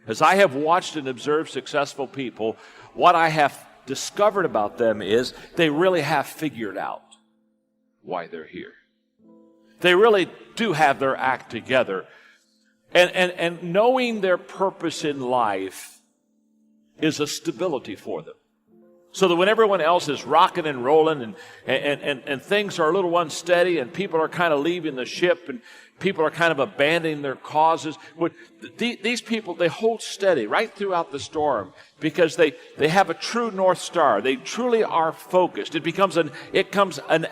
As I have watched and observed successful people, what I have discovered about them is they really have figured out why they're here. They really do have their act together. And knowing their purpose in life is a stability for them. So that when everyone else is rocking and rolling and things are a little unsteady and people are kind of leaving the ship and people are kind of abandoning their causes, these people, they hold steady right throughout the storm because they have a true North Star. They truly are focused. It becomes an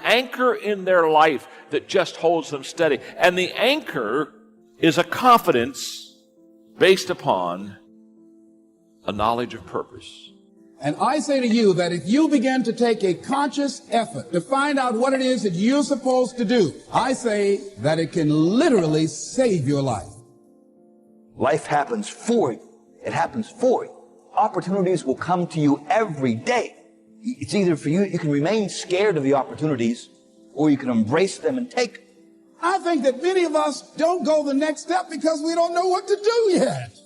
anchor in their life that just holds them steady. And the anchor is a confidence based upon a knowledge of purpose. And I say to you that if you begin to take a conscious effort to find out what it is that you're supposed to do, I say that it can literally save your life. Life happens for you. It happens for you. Opportunities will come to you every day. It's either for you, you can remain scared of the opportunities, or you can embrace them and take them. I think that many of us don't go the next step because we don't know what to do yet.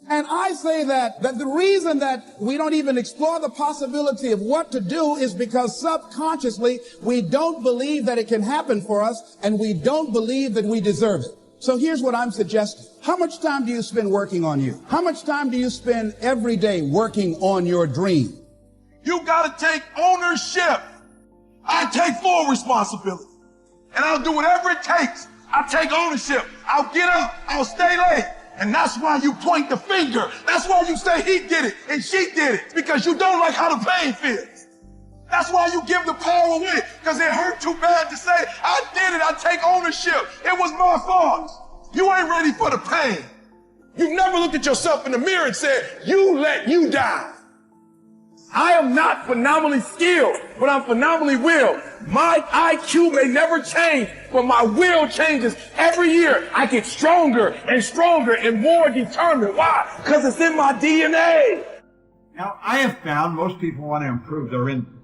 And I say that the reason that we don't even explore the possibility of what to do is because subconsciously we don't believe that it can happen for us, and we don't believe that we deserve it. So here's what I'm suggesting. How much time do you spend working on you? How much time do you spend every day working on your dream? You got to take ownership. I take full responsibility. And I'll do whatever it takes. I'll take ownership. I'll get up. I'll stay late. And that's why you point the finger. That's why you say he did it and she did it. Because you don't like how the pain feels. That's why you give the power away. Because it hurt too bad to say, I did it. I take ownership. It was my fault. You ain't ready for the pain. You've never looked at yourself in the mirror and said, you let you die. I am not phenomenally skilled, but I'm phenomenally willed. My IQ may never change, but my will changes every year. I get stronger and stronger and more determined. Why? Because it's in my DNA. Now, I have found most people want to improve their income.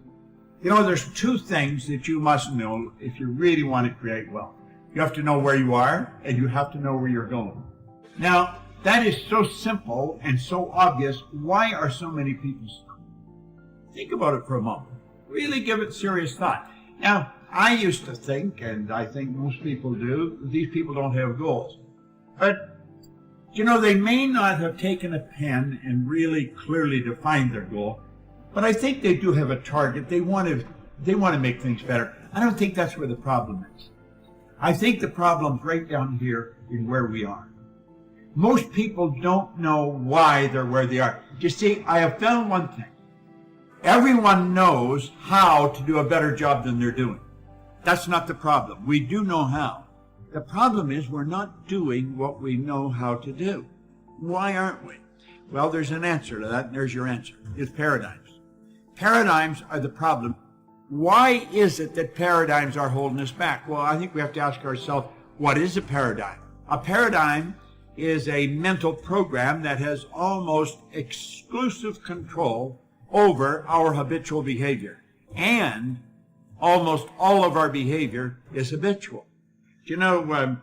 You know, there's two things that you must know if you really want to create wealth. You have to know where you are, and you have to know where you're going. Now, that is so simple and so obvious. Why are so many people stuck? Think about it for a moment. Really give it serious thought. Now, I used to think, and I think most people do, these people don't have goals. But, you know, they may not have taken a pen and really clearly defined their goal, but I think they do have a target. They want to make things better. I don't think that's where the problem is. I think the problem's right down here in where we are. Most people don't know why they're where they are. You see, I have found one thing. Everyone knows how to do a better job than they're doing. That's not the problem. We do know how. The problem is we're not doing what we know how to do. Why aren't we? Well, there's an answer to that, and there's your answer. It's paradigms. Paradigms are the problem. Why is it that paradigms are holding us back? Well, I think we have to ask ourselves, what is a paradigm? A paradigm is a mental program that has almost exclusive control over our habitual behavior. And almost all of our behavior is habitual. You know,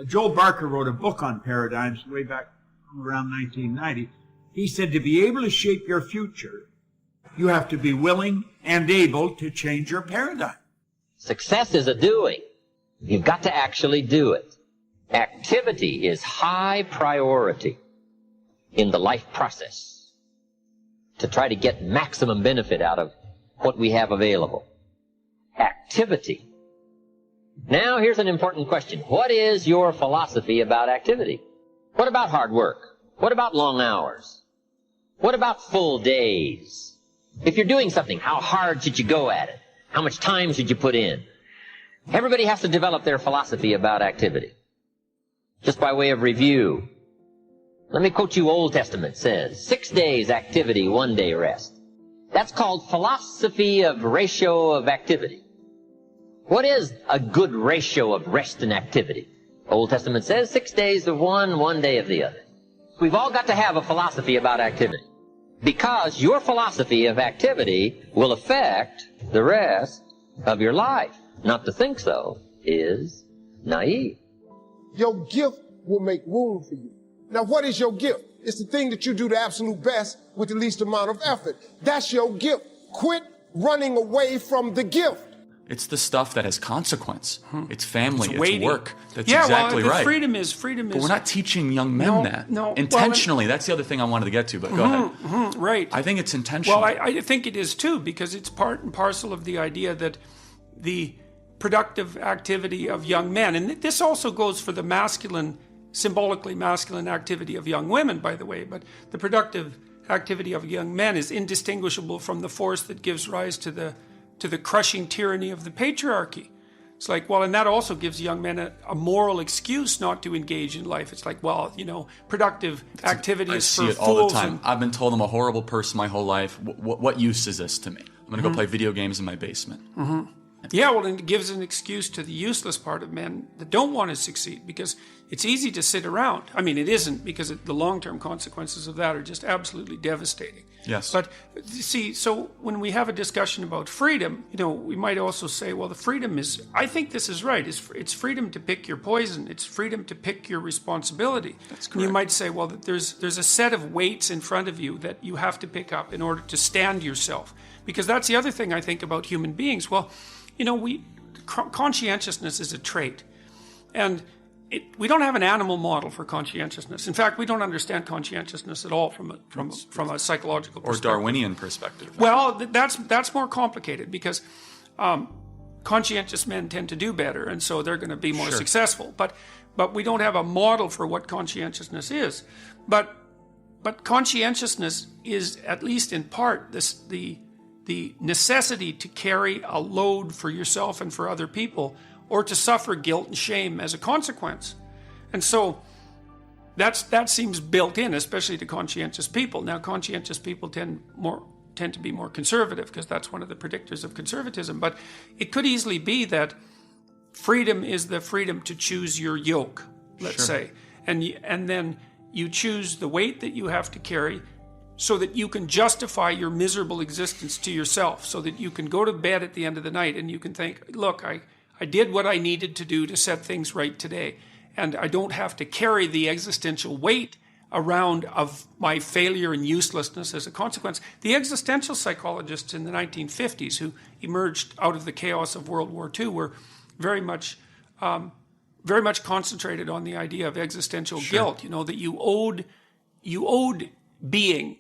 Joel Barker wrote a book on paradigms way back around 1990. He said to be able to shape your future, you have to be willing and able to change your paradigm. Success is a doing. You've got to actually do it. Activity is high priority in the life process to try to get maximum benefit out of what we have available. Activity. Now, here's an important question. What is your philosophy about activity? What about hard work? What about long hours? What about full days? If you're doing something, how hard should you go at it? How much time should you put in? Everybody has to develop their philosophy about activity. Just by way of review, let me quote you. Old Testament says, 6 days activity, 1 day rest. That's called philosophy of ratio of activity. What is a good ratio of rest and activity? Old Testament says 6 days of one, 1 day of the other. We've all got to have a philosophy about activity, because your philosophy of activity will affect the rest of your life. Not to think so is naive. Your gift will make room for you. Now, what is your gift? It's the thing that you do the absolute best with the least amount of effort. That's your gift. Quit running away from the gift. It's the stuff that has consequence. It's family, it's weighty. work. That's Yeah, exactly well, right. Freedom is. But we're not teaching young men that. No. Intentionally, that's the other thing I wanted to get to, but go ahead. Right. I think it's intentional. Well, I think it is too, because it's part and parcel of the idea that the productive activity of young men, and this also goes for the masculine, symbolically masculine activity of young women, by the way, but the productive activity of young men is indistinguishable from the force that gives rise to the crushing tyranny of the patriarchy. It's like, well, and that also gives young men a moral excuse not to engage in life. It's like, well, productive activity is for fools. I see it all the time. I've been told I'm a horrible person my whole life. What use is this to me? I'm going to go play video games in my basement. Yeah, well, and it gives an excuse to the useless part of men that don't want to succeed, because it's easy to sit around. I mean, it isn't, because the long-term consequences of that are just absolutely devastating. Yes. But see, so when we have a discussion about freedom, we might also say, well, the freedom is, I think this is right, it's freedom to pick your poison. It's freedom to pick your responsibility. That's correct. And you might say, well, that there's a set of weights in front of you that you have to pick up in order to stand yourself. Because that's the other thing I think about human beings. Well, conscientiousness is a trait. And we don't have an animal model for conscientiousness. In fact, we don't understand conscientiousness at all from a psychological perspective. Or Darwinian perspective. Well, that's more complicated, because conscientious men tend to do better, and so they're going to be more successful. But we don't have a model for what conscientiousness is. But conscientiousness is, at least in part, the necessity to carry a load for yourself and for other people, or to suffer guilt and shame as a consequence. And so that seems built in, especially to conscientious people. Now, conscientious people tend to be more conservative, because that's one of the predictors of conservatism. But it could easily be that freedom is the freedom to choose your yoke, let's say. And then you choose the weight that you have to carry, so that you can justify your miserable existence to yourself, so that you can go to bed at the end of the night and you can think, look, I did what I needed to do to set things right today, and I don't have to carry the existential weight around of my failure and uselessness as a consequence. The existential psychologists in the 1950s who emerged out of the chaos of World War II were very much concentrated on the idea of existential guilt, that you owed being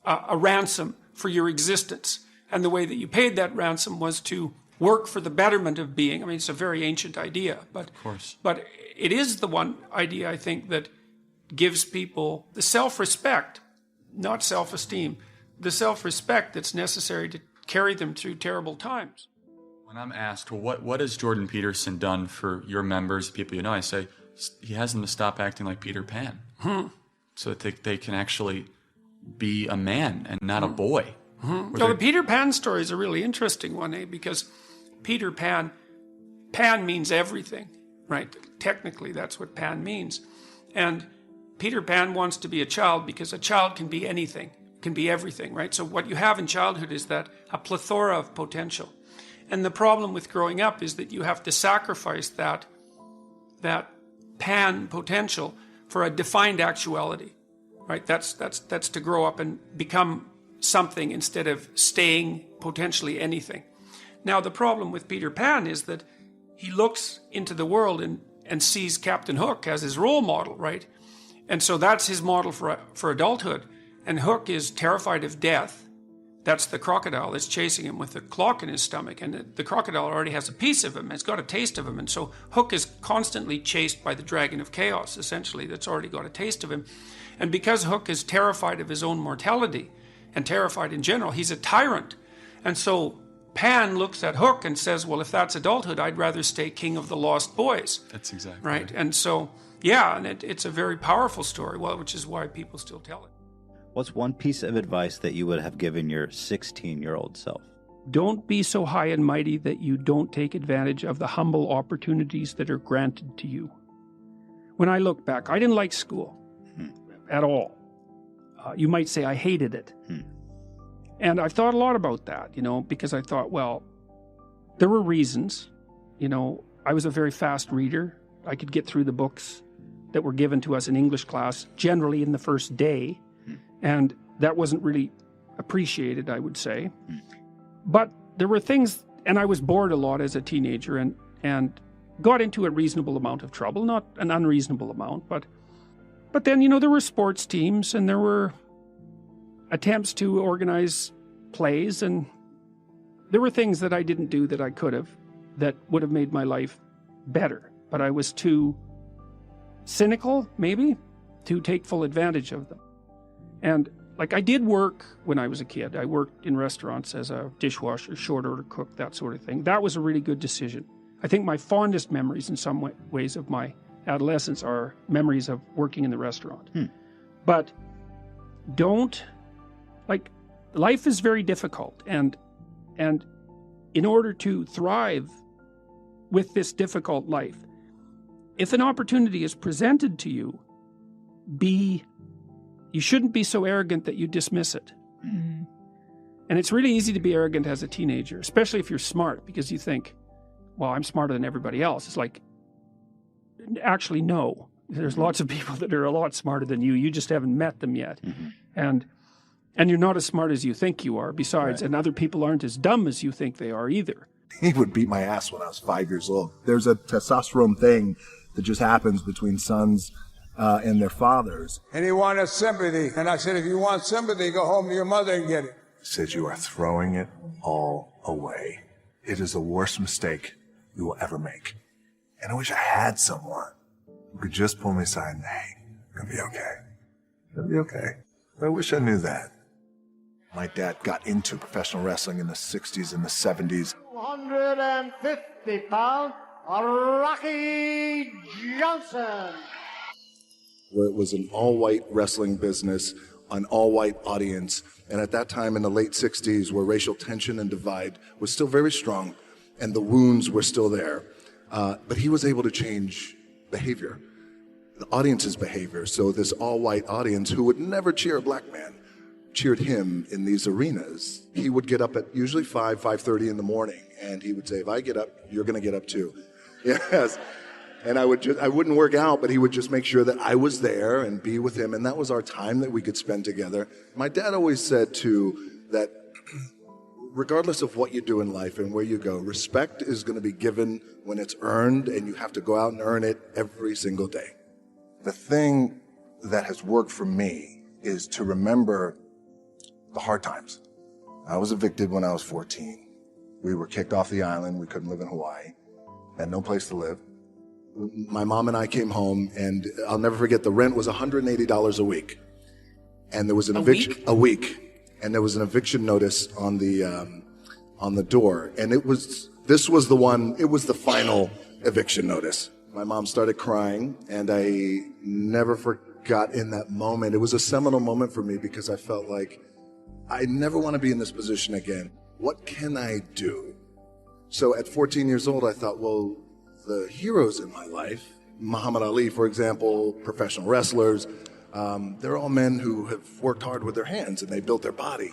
a ransom for your existence. And the way that you paid that ransom was to work for the betterment of being. I mean, it's a very ancient idea, but of course. But it is the one idea, I think, that gives people the self-respect, not self-esteem, the self-respect that's necessary to carry them through terrible times. When I'm asked, well, what has Jordan Peterson done for your members, people you know, I say, he has them to stop acting like Peter Pan. So that they can actually be a man and not a boy. So the Peter Pan story is a really interesting one, because Peter Pan means everything, right? Technically, that's what Pan means. And Peter Pan wants to be a child because a child can be anything, can be everything, right? So what you have in childhood is that a plethora of potential. And the problem with growing up is that you have to sacrifice that Pan potential for a defined actuality, right? That's to grow up and become something instead of staying potentially anything. Now, the problem with Peter Pan is that he looks into the world and sees Captain Hook as his role model, right? And so that's his model for adulthood. And Hook is terrified of death. That's the crocodile that's chasing him with the clock in his stomach. And the crocodile already has a piece of him. It's got a taste of him. And so Hook is constantly chased by the dragon of chaos, essentially, that's already got a taste of him. And because Hook is terrified of his own mortality and terrified in general, he's a tyrant. And so Pan looks at Hook and says, well, if that's adulthood, I'd rather stay king of the lost boys. That's exactly right. And so, yeah, and it's a very powerful story, which is why people still tell it. What's one piece of advice that you would have given your 16-year-old self? Don't be so high and mighty that you don't take advantage of the humble opportunities that are granted to you. When I look back, I didn't like school at all. You might say I hated it. And I've thought a lot about that, because I thought, well, there were reasons. I was a very fast reader. I could get through the books that were given to us in English class, generally in the first day. And that wasn't really appreciated, I would say. But there were things, and I was bored a lot as a teenager and got into a reasonable amount of trouble, not an unreasonable amount, but then, there were sports teams and there were attempts to organize plays, and there were things that I didn't do that I could have that would have made my life better. But I was too cynical, maybe, to take full advantage of them. And I did work when I was a kid. I worked in restaurants as a dishwasher, short order cook, that sort of thing. That was a really good decision. I think my fondest memories in some ways of my adolescence are memories of working in the restaurant. But life is very difficult. And in order to thrive with this difficult life, if an opportunity is presented to you, you shouldn't be so arrogant that you dismiss it. And it's really easy to be arrogant as a teenager, especially if you're smart, because you think, well, I'm smarter than everybody else. It's like, actually, no. There's lots of people that are a lot smarter than you. You just haven't met them yet. And you're not as smart as you think you are, besides, and other people aren't as dumb as you think they are either. He would beat my ass when I was 5 years old. There's a testosterone thing that just happens between sons and their fathers. And he wanted sympathy. And I said, if you want sympathy, go home to your mother and get it. He said, you are throwing it all away. It is the worst mistake you will ever make. And I wish I had someone who could just pull me aside and, hey, it'll be okay. It'll be okay. But I wish I knew that. My dad got into professional wrestling in the 60s and the 70s. 250 pounds, Rocky Johnson. Where it was an all-white wrestling business, an all-white audience. And at that time in the late 60s, where racial tension and divide was still very strong and the wounds were still there. But he was able to change behavior, the audience's behavior. So this all-white audience who would never cheer a black man cheered him in these arenas. He would get up at usually 5:30 in the morning, and he would say, if I get up, you're going to get up too. Yes. And I wouldn't work out, but he would just make sure that I was there and be with him. And that was our time that we could spend together. My dad always said too, that regardless of what you do in life and where you go, respect is going to be given when it's earned, and you have to go out and earn it every single day. The thing that has worked for me is to remember the hard times. I was evicted when I was 14. We were kicked off the island. We couldn't live in Hawaii. Had no place to live. My mom and I came home, and I'll never forget, the rent was $180 a week. And there was an eviction a week. And there was an eviction notice on the door. And it was the final eviction notice. My mom started crying, and I never forgot in that moment. It was a seminal moment for me because I felt like I never want to be in this position again. What can I do? So at 14 years old, I thought, well, the heroes in my life, Muhammad Ali, for example, professional wrestlers, they're all men who have worked hard with their hands and they built their body.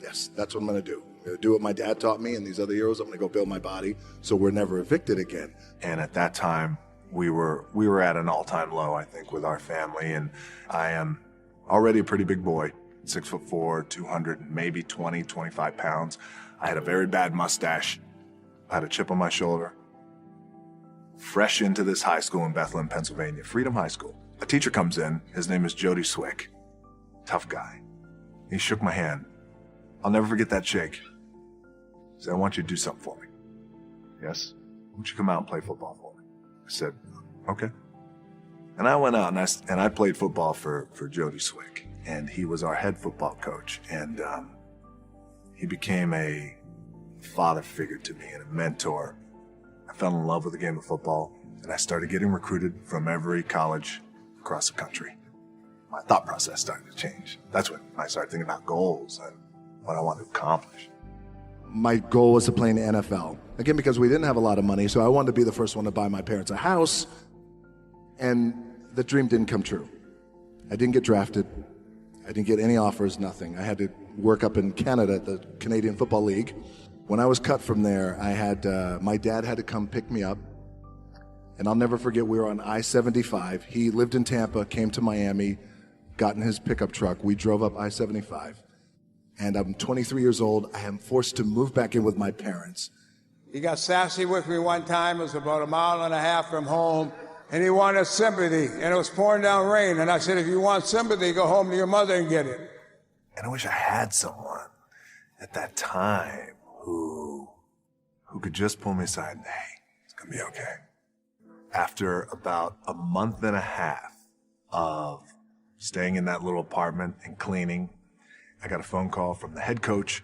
Yes, that's what I'm going to do. I'm going to do what my dad taught me and these other heroes. I'm going to go build my body so we're never evicted again. And at that time, we were at an all-time low, I think, with our family. And I am already a pretty big boy, 6'4", 200, maybe 20, 25 pounds. I had a very bad mustache. I had a chip on my shoulder. Fresh into this high school in Bethlehem, Pennsylvania, Freedom High School. A teacher comes in. His name is Jody Swick. Tough guy. He shook my hand. I'll never forget that shake. He said, I want you to do something for me. Yes? I want you to come out and play football for me. I said, okay. And I went out and I played football for Jody Swick. And he was our head football coach. And he became a father figure to me and a mentor. I fell in love with the game of football, and I started getting recruited from every college across the country. My thought process started to change. That's when I started thinking about goals and what I wanted to accomplish. My goal was to play in the NFL. Again, because we didn't have a lot of money, so I wanted to be the first one to buy my parents a house, and the dream didn't come true. I didn't get drafted. I didn't get any offers, nothing. I had to work up in Canada at the Canadian Football League. When I was cut from there, my dad had to come pick me up And I'll never forget, we were on I-75. He lived in Tampa, came to Miami, got in his pickup truck. We drove up I-75. And I'm 23 years old. I am forced to move back in with my parents. He got sassy with me one time. It was about 1.5 miles from home. And he wanted sympathy. And it was pouring down rain. And I said, if you want sympathy, go home to your mother and get it. And I wish I had someone at that time who could just pull me aside and, hey, it's going to be okay. After about a month and a half of staying in that little apartment and cleaning, I got a phone call from the head coach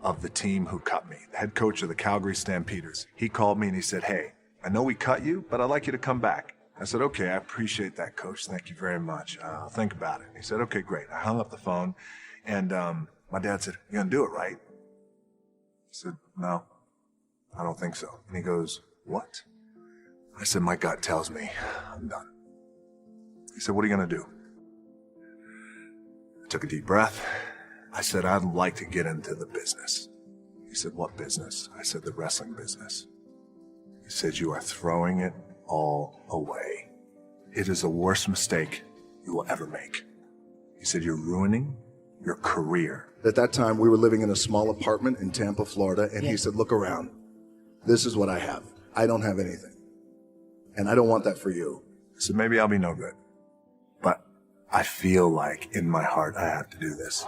of the team who cut me, the head coach of the Calgary Stampeders. He called me and he said, hey, I know we cut you, but I'd like you to come back. I said, okay, I appreciate that, coach. Thank you very much. I'll think about it. He said, okay, great. I hung up the phone, and my dad said, you're going to do it, right? I said, no, I don't think so. And he goes, what? I said, my gut tells me I'm done. He said, what are you going to do? I took a deep breath. I said, I'd like to get into the business. He said, what business? I said, the wrestling business. He said, you are throwing it all away. It is the worst mistake you will ever make. He said, you're ruining your career. At that time, we were living in a small apartment in Tampa, Florida, and he said, look around. This is what I have. I don't have anything. And I don't want that for you. I said, maybe I'll be no good. But I feel like in my heart I have to do this.